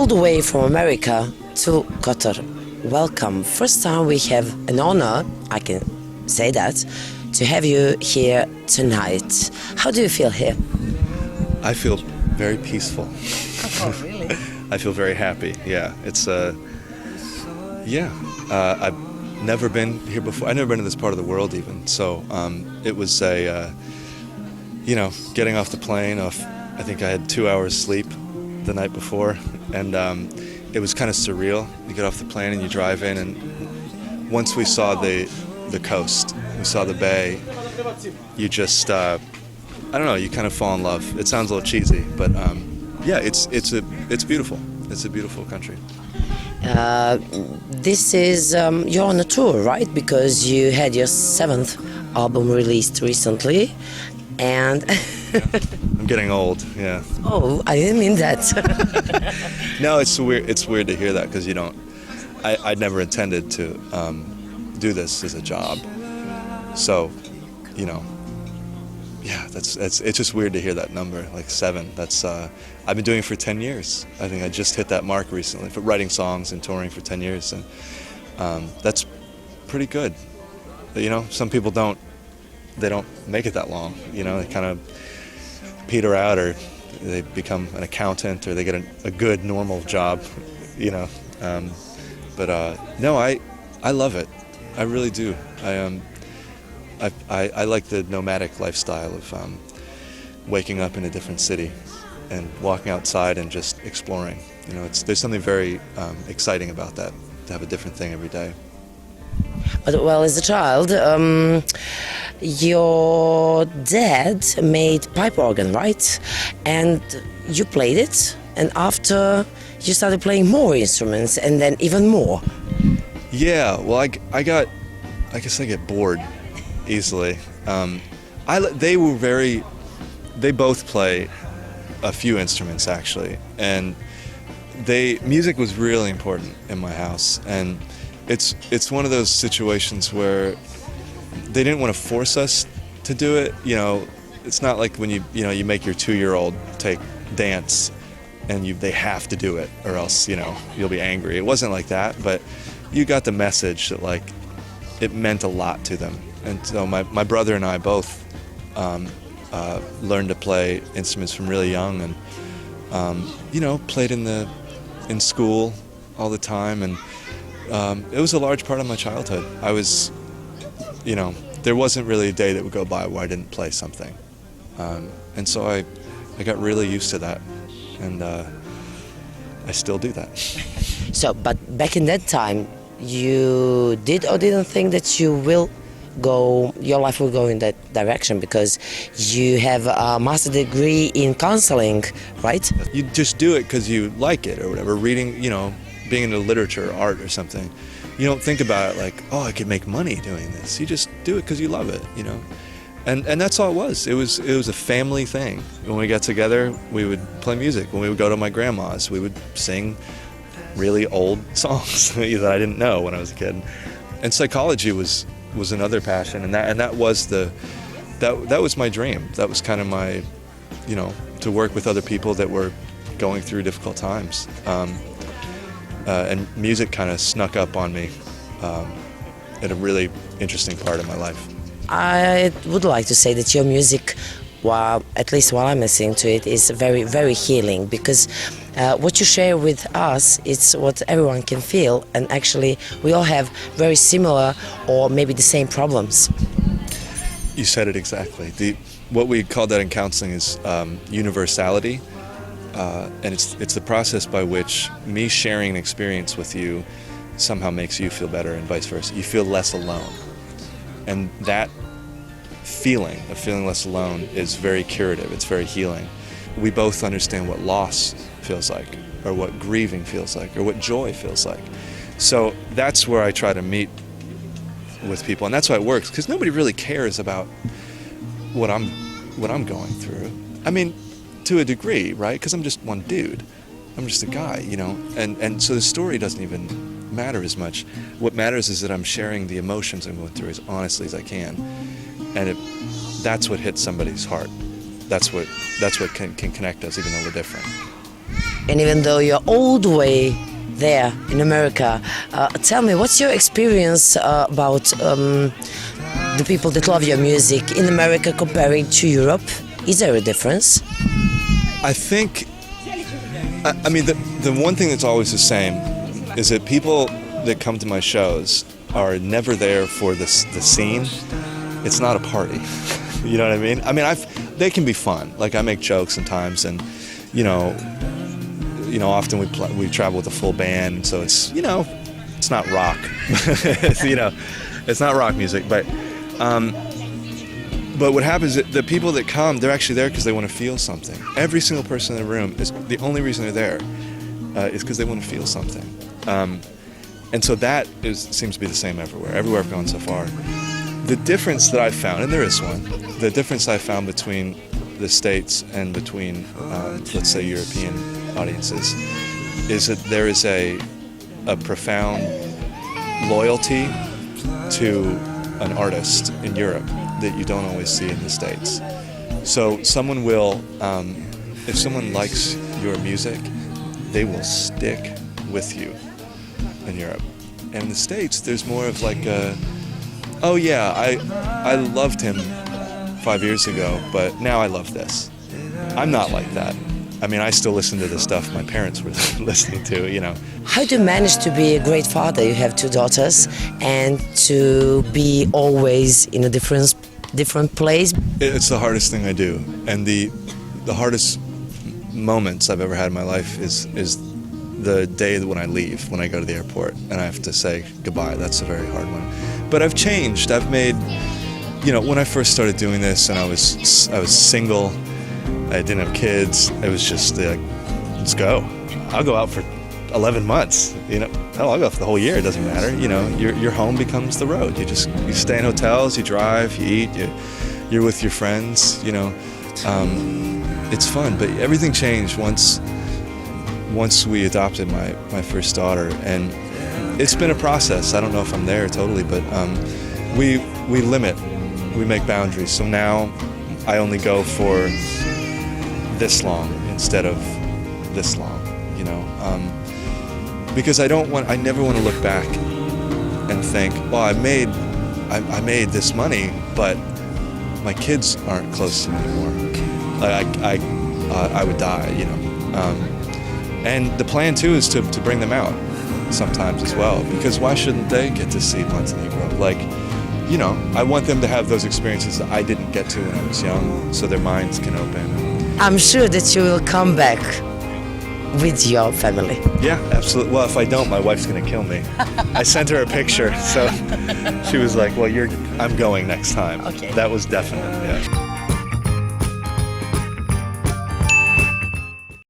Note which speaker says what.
Speaker 1: all the way from America to Qatar. Welcome. First time we have an honor, I can say that, to have you here tonight. How do you feel here?
Speaker 2: I feel very peaceful.
Speaker 1: Oh, really?
Speaker 2: I feel very happy. Yeah, it's I've never been here before. I've never been to this part of the world even. So it was getting off the plane. I think I had 2 hours sleep the night before, and it was kind of surreal. You get off the plane and you drive in, and once we saw the coast, we saw the bay, you just I don't know, you kind of fall in love. It sounds a little cheesy, but it's beautiful. It's a beautiful country.
Speaker 1: This is you're on a tour, right? Because you had your 7th album released recently, and
Speaker 2: I'm getting old. Yeah.
Speaker 1: Oh, I didn't mean that.
Speaker 2: No, it's weird. It's weird to hear that because you don't. I'd never intended to do this as a job. So, it's just weird to hear that number, like 7. That's I've been doing it for 10 years. I think I just hit that mark recently for writing songs and touring for 10 years, and that's pretty good. Some people don't make it that long. They kind of peter out, or they become an accountant, or they get a good normal job. No, I love it. I really do. I like the nomadic lifestyle of waking up in a different city and walking outside and just exploring. There's something very exciting about that, to have a different thing every day.
Speaker 1: But well, as a child, your dad made pipe organ, right? And you played it, and after you started playing more instruments, and then even more.
Speaker 2: Yeah, well, I guess I get bored easily. They both play a few instruments actually, and music was really important in my house, and it's one of those situations where they didn't want to force us to do it. It's not like when you make your 2-year-old take dance and they have to do it, or else you'll be angry. It wasn't like that, but you got the message that it meant a lot to them. And so my brother and I both learned to play instruments from really young, and played in school all the time, and it was a large part of my childhood. I was, there wasn't really a day that would go by where I didn't play something, and so I got really used to that, and I still do that.
Speaker 1: So, but back in that time, you did or didn't think that your life will go in that direction, because you have a master's degree in counseling, right?
Speaker 2: You just do it because you like it or whatever. Reading, being into literature, art, or something. You don't think about it like, oh, I could make money doing this. You just do it because you love it, And that's all it was. It was a family thing. When we got together, we would play music. When we would go to my grandma's, we would sing really old songs that I didn't know when I was a kid. And psychology was another passion, and that was that was my dream. That was kind of my, to work with other people that were going through difficult times. And music kind of snuck up on me at a really interesting part of my life.
Speaker 1: I would like to say that your music, at least while I'm listening to it, is very, very healing, because what you share with us, it's what everyone can feel, and actually we all have very similar or maybe the same problems.
Speaker 2: You said it exactly. What we call that in counseling is universality, and it's the process by which me sharing an experience with you somehow makes you feel better, and vice versa. You feel less alone, and that feeling of feeling less alone is very curative. It's very healing. We both understand what loss feels like, or what grieving feels like, or what joy feels like. So that's where I try to meet with people, and that's why it works, because nobody really cares about what I'm going through. I mean, to a degree, right? Because I'm just one dude. I'm just a guy, and so the story doesn't even matter as much. What matters is that I'm sharing the emotions I'm going through as honestly as I can, and that's what hits somebody's heart. That's what can connect us, even though we're different.
Speaker 1: and even though you're all the way there in America, tell me, what's your experience about the people that love your music in America comparing to Europe? Is there a difference?
Speaker 2: I think, I mean, the one thing that's always the same is that people that come to my shows are never there for the scene. It's not a party. You know what I mean? I mean, they can be fun. Like, I make jokes sometimes, and often we travel with a full band, so it's it's not rock. It's not rock music, but what happens is the people that come, they're actually there because they want to feel something. Every single person in the room is the only reason they're there is because they want to feel something. And so that seems to be the same everywhere. Everywhere I've gone so far. The difference that I've found, and there is one, the difference I found between the States and between, let's say, European audiences, is that there is a profound loyalty to an artist in Europe that you don't always see in the States. So someone will, if someone likes your music, they will stick with you in Europe. And in the States, there's more of like a, oh yeah, I loved him 5 years ago, but now I love this. I'm not like that. I mean, I still listen to the stuff my parents were listening to,
Speaker 1: How do you manage to be a great father? You have 2 daughters, and to be always in a different place.
Speaker 2: It's the hardest thing I do, and the hardest moments I've ever had in my life is the day when I leave, when I go to the airport, and I have to say goodbye. That's a very hard one. But I've changed. I've made, when I first started doing this, and I was single. I didn't have kids. It was just like, let's go. I'll go out for 11 months. Hell, I'll go for the whole year. It doesn't matter. Your home becomes the road. You stay in hotels, you drive, you eat, you're with your friends. It's fun. But everything changed once we adopted my first daughter, and it's been a process. I don't know if I'm there totally, but we make boundaries. So now I only go for this long instead of this long, because I never want to look back and think, well, I made this money, but my kids aren't close to me anymore. Like I would die, and the plan too is to bring them out sometimes as well, because why shouldn't they get to see Montenegro? Like, I want them to have those experiences that I didn't get to when I was young, so their minds can open.
Speaker 1: I'm sure that you will come back with your family.
Speaker 2: Yeah, absolutely. Well, if I don't, my wife's going to kill me. I sent her a picture, so she was like, well, I'm going next time.
Speaker 1: Okay.
Speaker 2: That was definite, yeah.